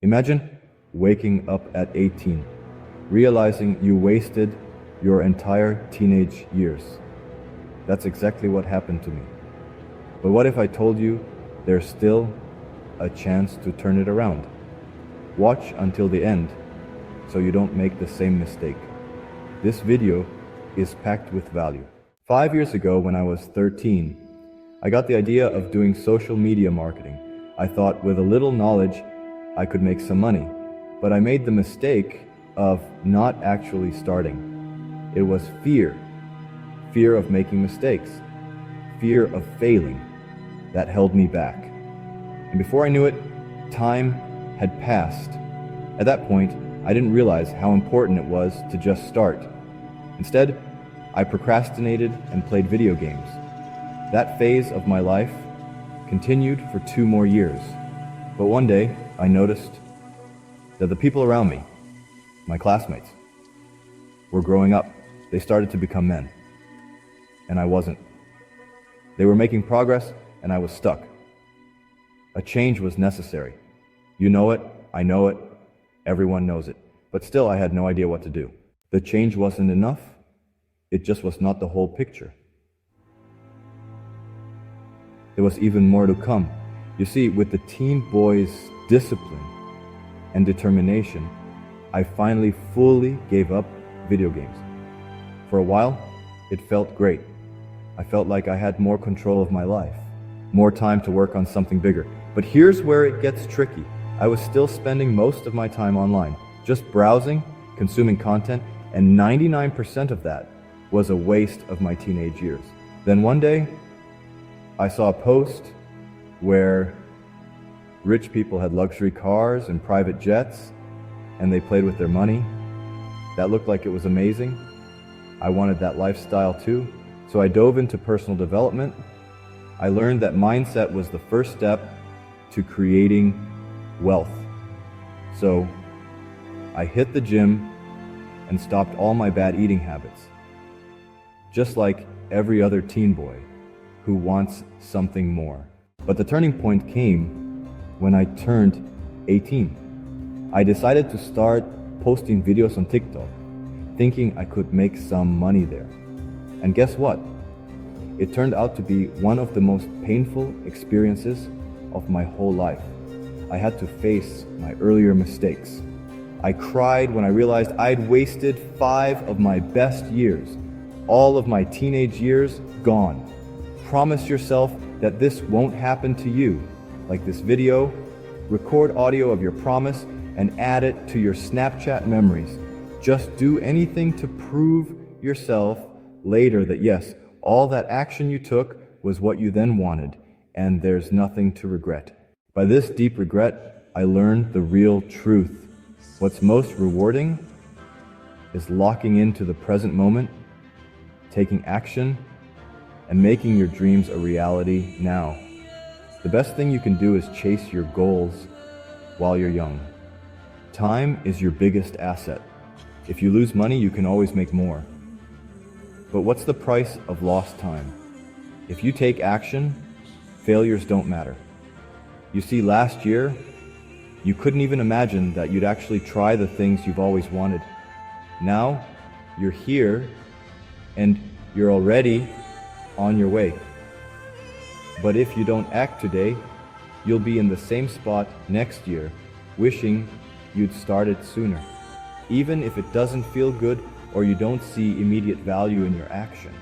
Imagine waking up at 18, realizing you wasted your entire teenage years. That's exactly what happened to me. But what if I told you there's still a chance to turn it around? Watch until the end so you don't make the same mistake. This video is packed with value. 5 years ago, when I was 13, I got the idea of doing social media marketing. I thought with a little knowledge, I could make some money. But I made the mistake of not actually starting. It was fear of making mistakes, fear of failing that held me back. And before I knew it, time had passed. At that point, I didn't realize how important it was to just start. Instead, I procrastinated and played video games. That phase of my life continued for 2 more years. But one day, I noticed that the people around me, my classmates, were growing up. They started to become men. And I wasn't. They were making progress, and I was stuck. A change was necessary. You know it, I know it, everyone knows it. But still, I had no idea what to do. The change wasn't enough. It just was not the whole picture. There was even more to come. You see, with the teen boys' discipline and determination, I finally fully gave up video games. For a while, it felt great. I felt like I had more control of my life, more time to work on something bigger. But here's where it gets tricky. I was still spending most of my time online, just browsing, consuming content, and 99% of that was a waste of my teenage years. Then one day, I saw a post where rich people had luxury cars and private jets, and they played with their money. That looked like it was amazing. I wanted that lifestyle too. So I dove into personal development. I learned that mindset was the first step to creating wealth. So I hit the gym and stopped all my bad eating habits. Just like every other teen boy who wants something more. But the turning point came when I turned 18. I decided to start posting videos on TikTok, thinking I could make some money there. And guess what? It turned out to be one of the most painful experiences of my whole life. I had to face my earlier mistakes. I cried when I realized I'd wasted 5 of my best years, all of my teenage years gone. Promise yourself that this won't happen to you. Like this video, record audio of your promise and add it to your Snapchat memories. Just do anything to prove yourself later that yes, all that action you took was what you then wanted, and there's nothing to regret. By this deep regret, I learned the real truth. What's most rewarding is locking into the present moment, taking action, and making your dreams a reality now. The best thing you can do is chase your goals while you're young. Time is your biggest asset. If you lose money, you can always make more. But what's the price of lost time? If you take action, failures don't matter. You see, last year, you couldn't even imagine that you'd actually try the things you've always wanted. Now, you're here, and you're already on your way. But if you don't act today, you'll be in the same spot next year, wishing you'd started sooner. Even if it doesn't feel good or you don't see immediate value in your action,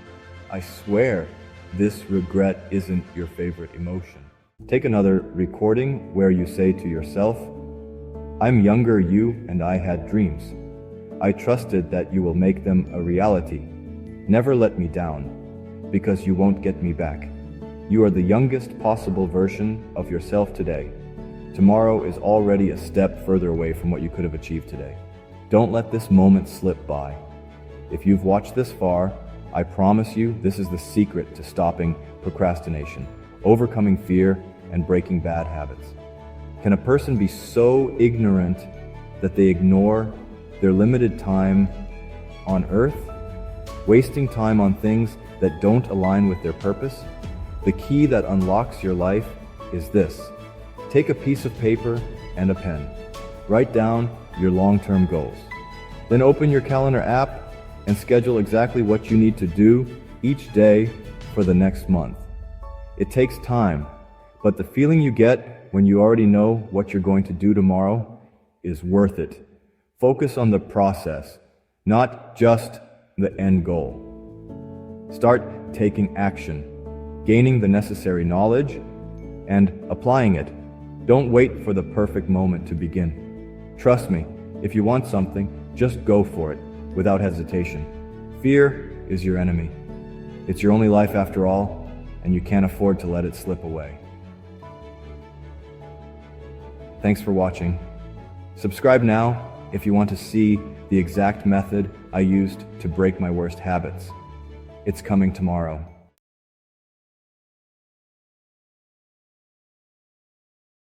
I swear this regret isn't your favorite emotion. Take another recording where you say to yourself, "I'm younger you and I had dreams. I trusted that you will make them a reality. Never let me down, because you won't get me back. You are the youngest possible version of yourself today. Tomorrow is already a step further away from what you could have achieved today." Don't let this moment slip by. If you've watched this far, I promise you this is the secret to stopping procrastination, overcoming fear, and breaking bad habits. Can a person be so ignorant that they ignore their limited time on earth, wasting time on things that don't align with their purpose? The key that unlocks your life is this. Take a piece of paper and a pen. Write down your long-term goals. Then open your calendar app and schedule exactly what you need to do each day for the next month. It takes time, but the feeling you get when you already know what you're going to do tomorrow is worth it. Focus on the process, not just the end goal. Start taking action, gaining the necessary knowledge, and applying it. Don't wait for the perfect moment to begin. Trust me, if you want something, just go for it without hesitation. Fear is your enemy. It's your only life after all, and you can't afford to let it slip away. Thanks for watching. Subscribe now if you want to see the exact method I used to break my worst habits. It's coming tomorrow.